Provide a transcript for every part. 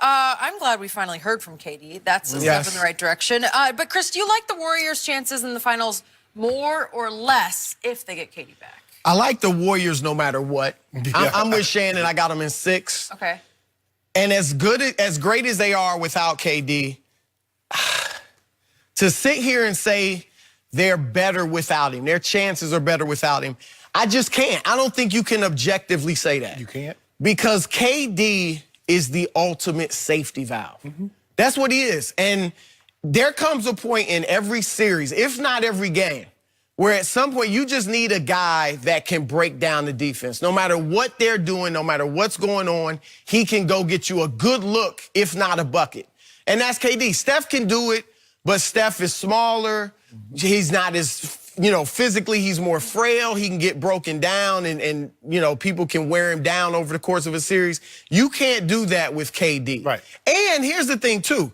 I'm glad we finally heard from KD. That's a step in the right direction. But Chris, do you like the Warriors' chances in the finals more or less if they get KD back? I like the Warriors no matter what. I'm with Shannon. I got them in 6. Okay. And as great as they are without KD, to sit here and say they're better without him, their chances are better without him, I just can't. I don't think you can objectively say that. You can't? Because KD is the ultimate safety valve. That's what he is. And there comes a point in every series, if not every game, where at some point you just need a guy that can break down the defense. No matter what they're doing, no matter what's going on, he can go get you a good look, if not a bucket. And that's KD. Steph can do it, but Steph is smaller. He's not as, physically he's more frail. He can get broken down and people can wear him down over the course of a series. You can't do that with KD. Right. And here's the thing, too.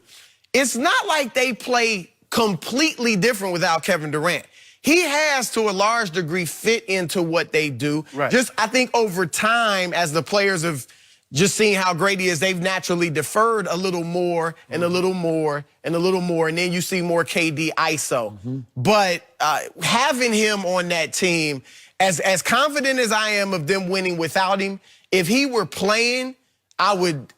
It's not like they play completely different without Kevin Durant. He has, to a large degree, fit into what they do. Right. Just, I think, over time, as the players have just seen how great he is, they've naturally deferred a little more and a little more and a little more, and then you see more KD ISO. But having him on that team, as confident as I am of them winning without him, if he were playing, I wouldn't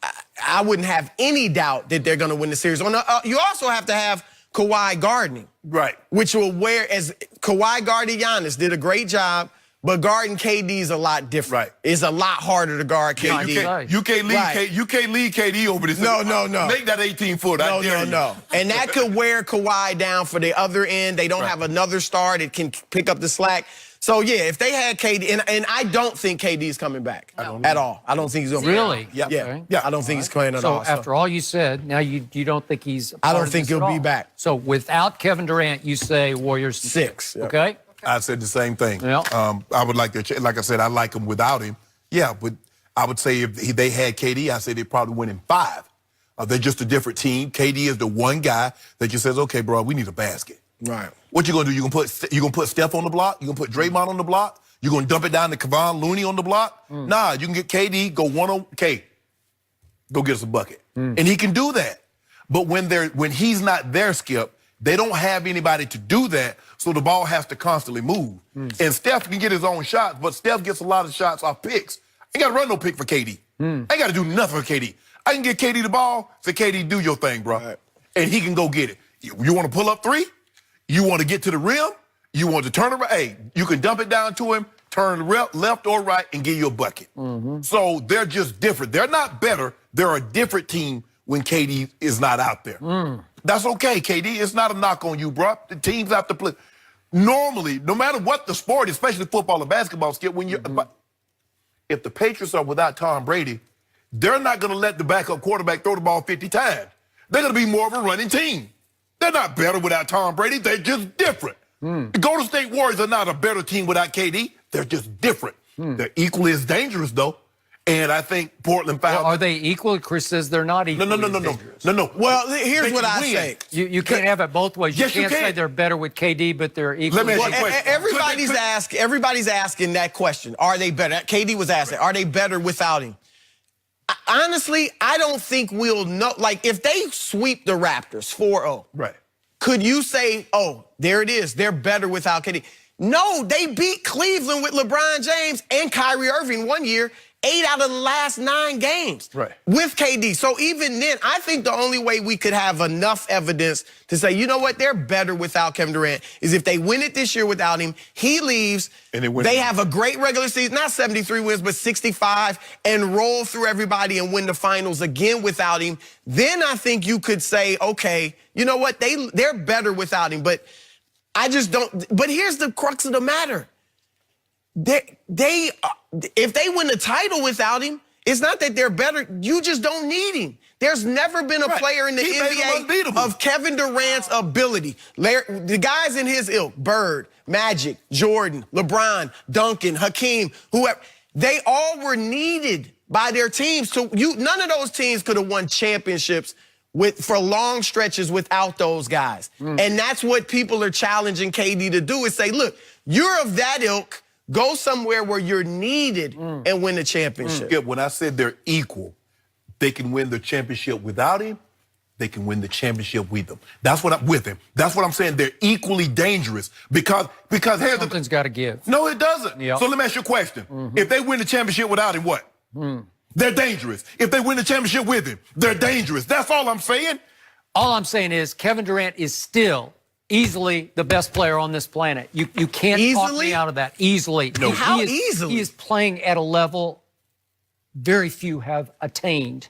have any doubt that they're going to win the series. You also have to have Kawhi guarding. Right. Which will as Kawhi guarded Giannis, did a great job, but guarding KD is a lot different. Right. It's a lot harder to guard KD. You can't lead KD over this. No. Make that 18-foot. No. And that could wear Kawhi down for the other end. They don't have another star that can pick up the slack. So, yeah, if they had KD, and I don't think KD is coming back at all. I don't think he's going to Really? Yeah. I don't think he's playing at all. So, after all you said, now you don't think he's I don't think he'll be back. So, without Kevin Durant, you say Warriors 6. Okay? I said the same thing. Yeah. I would like to, like I said, I like him without him. Yeah, but I would say if they had KD, I say they'd probably win in 5. They're just a different team. KD is the one guy that just says, okay, bro, we need a basket. Right. What you gonna do? You gonna put Steph on the block? You gonna put Draymond on the block? You gonna dump it down to Kevon Looney on the block? Nah, you can get KD, go 1-on-K, go get us a bucket. And he can do that. But when he's not there, Skip, they don't have anybody to do that, so the ball has to constantly move. And Steph can get his own shots, but Steph gets a lot of shots off picks. Ain't gotta run no pick for KD. Ain't gotta do nothing for KD. I can get KD the ball, say, KD, do your thing, bro. Right. And he can go get it. You wanna pull up 3? You want to get to the rim? You want to turn around? Hey, you can dump it down to him, turn left or right, and give you a bucket. So they're just different. They're not better. They're a different team when KD is not out there. That's okay, KD. It's not a knock on you, bro. The teams have to play. Normally, no matter what the sport, especially football and basketball, Skip, when if the Patriots are without Tom Brady, they're not going to let the backup quarterback throw the ball 50 times. They're going to be more of a running team. They're not better without Tom Brady. They're just different. The Golden State Warriors are not a better team without KD. They're just different. They're equally as dangerous, though. And I think Portland found... Well, are they equal? Chris says they're not equal. No. Well, here's what I say. You can't have it both ways. Yes, you can't say they're better with KD, but they're equal. Let me ask you a question. Everybody's asking that question. Are they better? KD was asking, are they better without him? Honestly, I don't think we'll know. Like, if they sweep the Raptors 4-0, right? Could you say, oh, there it is, they're better without KD? No, they beat Cleveland with LeBron James and Kyrie Irving one year, 8 out of the last 9 games with KD. So even then, I think the only way we could have enough evidence to say, you know what, they're better without Kevin Durant is if they win it this year without him, he leaves, and they have a great regular season, not 73 wins, but 65, and roll through everybody and win the finals again without him. Then I think you could say, okay, you know what, they're better without him. But I just don't. But here's the crux of the matter. If they win the title without him, it's not that they're better. You just don't need him. There's never been a player in the NBA of Kevin Durant's ability. The guys in his ilk, Bird, Magic, Jordan, LeBron, Duncan, Hakeem, whoever, they all were needed by their teams. None of those teams could have won championships for long stretches without those guys. And that's what people are challenging KD to do is say, look, you're of that ilk. Go somewhere where you're needed and win the championship. Yeah, when I said they're equal, they can win the championship without him. They can win the championship with him. That's what I'm with him. That's what I'm saying. They're equally dangerous because here's something's got to give. No, it doesn't. Yep. So let me ask you a question. If they win the championship without him, what? They're dangerous. If they win the championship with him, they're dangerous. That's all I'm saying. All I'm saying is Kevin Durant is still easily the best player on this planet. You can't talk me out of that. Easily. No. How easily? He is playing at a level very few have attained.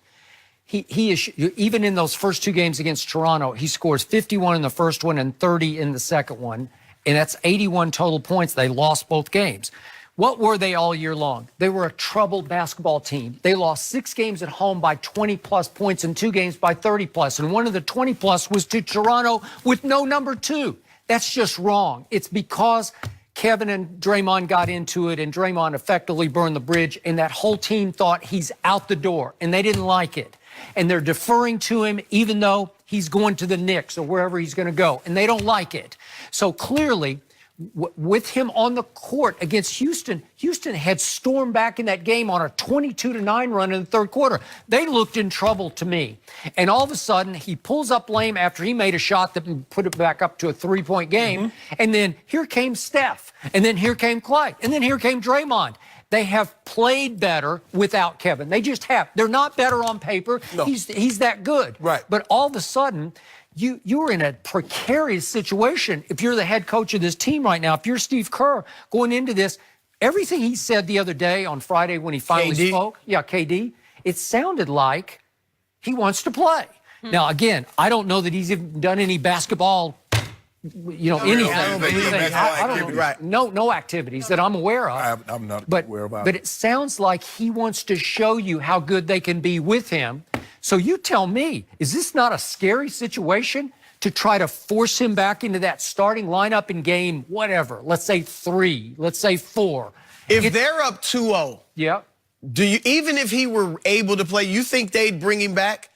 He is, even in those first 2 games against Toronto, he scores 51 in the first one and 30 in the second one, and that's 81 total points. They lost both games. What were they all year long? They were a troubled basketball team. They lost 6 games at home by 20-plus points and 2 games by 30-plus, and one of the 20-plus was to Toronto with no number 2. That's just wrong. It's because Kevin and Draymond got into it, and Draymond effectively burned the bridge, and that whole team thought he's out the door, and they didn't like it. And they're deferring to him even though he's going to the Knicks or wherever he's going to go, and they don't like it. So clearly, with him on the court against Houston, Houston had stormed back in that game on a 22-9 run in the third quarter. They looked in trouble to me. And all of a sudden, he pulls up lame after he made a shot that put it back up to a 3-point game. And then here came Steph. And then here came Clay. And then here came Draymond. They have played better without Kevin. They just have. They're not better on paper. No. He's that good. Right. But all of a sudden, you're in a precarious situation if you're the head coach of this team right now. If you're Steve Kerr going into this, everything he said the other day on Friday when he finally spoke, KD, it sounded like he wants to play. Now, again, I don't know that he's even done any basketball, anything. I don't know. No activities that I'm aware of. I'm not aware of. But it sounds like he wants to show you how good they can be with him. So you tell me, is this not a scary situation to try to force him back into that starting lineup in game, whatever, let's say 3, let's say 4? If they're up 2-0, yeah. Even if he were able to play, you think they'd bring him back?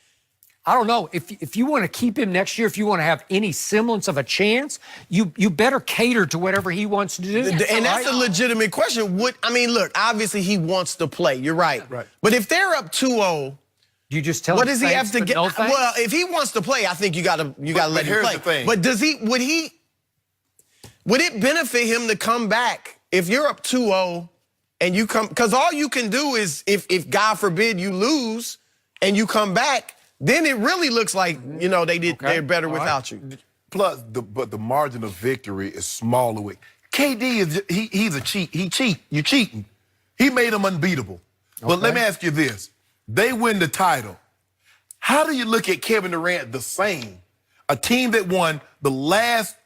I don't know. If you want to keep him next year, if you want to have any semblance of a chance, you better cater to whatever he wants to do. And that's a legitimate question. Look, obviously he wants to play. You're right. But if they're up 2-0, you just tell what him does he have to get? No well, if he wants to play, I think you gotta let him play. The thing. But would it benefit him to come back if you're up 2-0 and you come? Because all you can do is if God forbid you lose and you come back, then it really looks like they're better without you. Plus, but the margin of victory is smaller with KD. He's a cheat. You cheating. He made him unbeatable. But let me ask you this. They win the title. How do you look at Kevin Durant the same? A team that won the last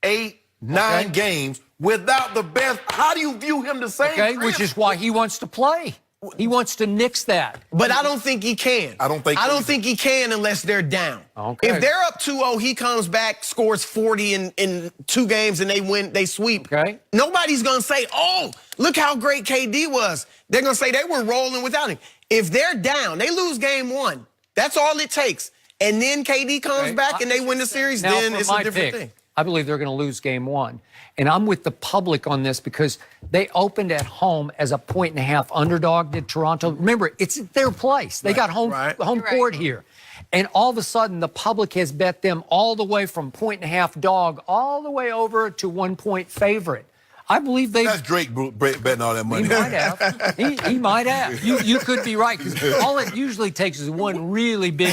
8, 9 games without the best. How do you view him the same? Okay, which is why he wants to play. He wants to nix that. But I don't think he can. I don't think he can unless they're down. Okay. If they're up 2-0, he comes back, scores 40 in 2 games, and they win, they sweep. Okay. Nobody's going to say, oh, look how great KD was. They're going to say they were rolling without him. If they're down, they lose game 1. That's all it takes. And then KD comes back and they win the series, now, then it's a different thing. I believe they're going to lose game 1. And I'm with the public on this because they opened at home as a 1.5 underdog to Toronto. Remember, it's their place. They got home court here. And all of a sudden, the public has bet them all the way from 1.5 dog all the way over to 1-point favorite. I believe they. That's Drake betting all that money. He might have. He might have. You could be right because all it usually takes is one really big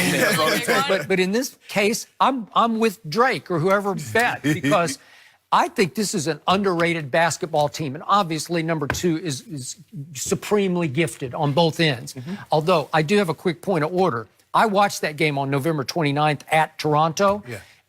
bet. But in this case, I'm with Drake or whoever bet because I think this is an underrated basketball team, and obviously number 2 is supremely gifted on both ends. Although I do have a quick point of order. I watched that game on November 29th at Toronto,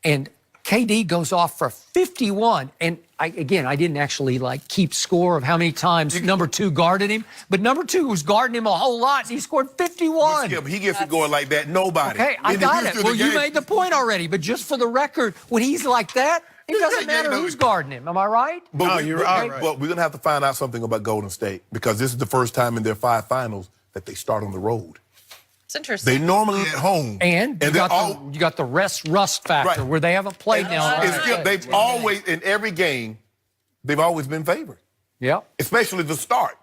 and KD goes off for 51, and I didn't actually keep score of how many times number 2 guarded him, but number 2 was guarding him a whole lot. And he scored 51. Skip, he gets it going like that. Nobody. Okay, I got it. Well, you made the point already, but just for the record, when he's like that, it doesn't matter who's guarding him. Am I right? But you're right. But we're gonna have to find out something about Golden State because this is the first time in their 5 finals that they start on the road. It's interesting. They normally at home, and you got the rust factor where they haven't played now. They've always in every game, they've always been favored. Yeah, especially the start.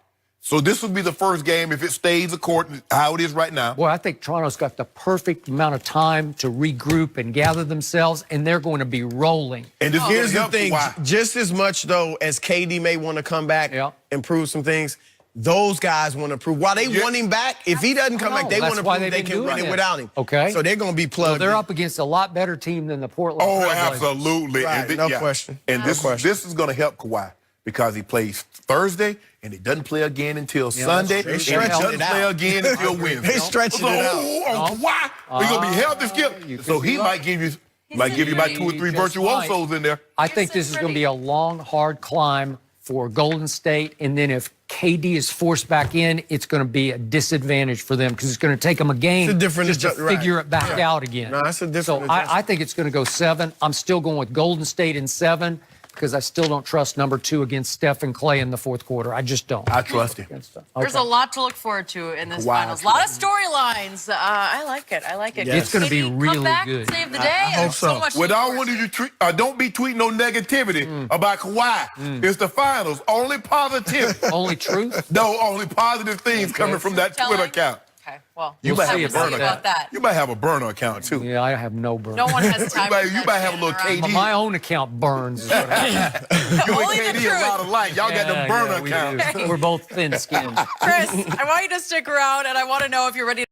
So this would be the first game if it stays according to how it is right now. Boy, I think Toronto's got the perfect amount of time to regroup and gather themselves, and they're going to be rolling. And this Here's the help thing, Kawhi. just as much, though, as KD may want to come back and prove some things, those guys want to prove. While they want him back, if he doesn't come back, they want to prove they can win it without him. Okay. So they're going to be plugged They're in. up against a lot better team than the Portland Oh, Trailblazers. absolutely. Right, And no question. And this is going to help Kawhi because he plays Thursday and he doesn't play again until Sunday. They And he stretching doesn't it out. play again until Wednesday. They stretching it out. Oh, Kawhi, we're going to be healthy, Skip. So he might give you about 2 or 3 virtuosos in there. I think this is going to be a long, hard climb for Golden State, and then if KD is forced back in, it's going to be a disadvantage for them because it's going to take them a game just to figure it back out again. No, that's a different So adjustment. I think it's going to go 7. I'm still going with Golden State in 7 because I still don't trust number 2 against Steph and Clay in the fourth quarter. I just don't. I trust him. There's a lot to look forward to in this Kawhi. finals. A lot of storylines. I like it. I like it. Yes. It's going to be KD, really come back, good. Save the day. I hope There's so so. much to What look I forward want to. you to treat, don't be tweeting no negativity about Kawhi. It's the finals. Only positivity. Only truth? No, only positive things coming from that Telling? Twitter account. Okay, well, You we'll might see have a burner about that. You might have a burner account too. Yeah, I have no burn. No one has time. You might have a little KD. My own account burns. is what happens. You and Only the KD a truth. lot alike. Y'all got them burner we accounts. do. We're both thin-skinned. Chris, I want you to stick around, and I want to know if you're ready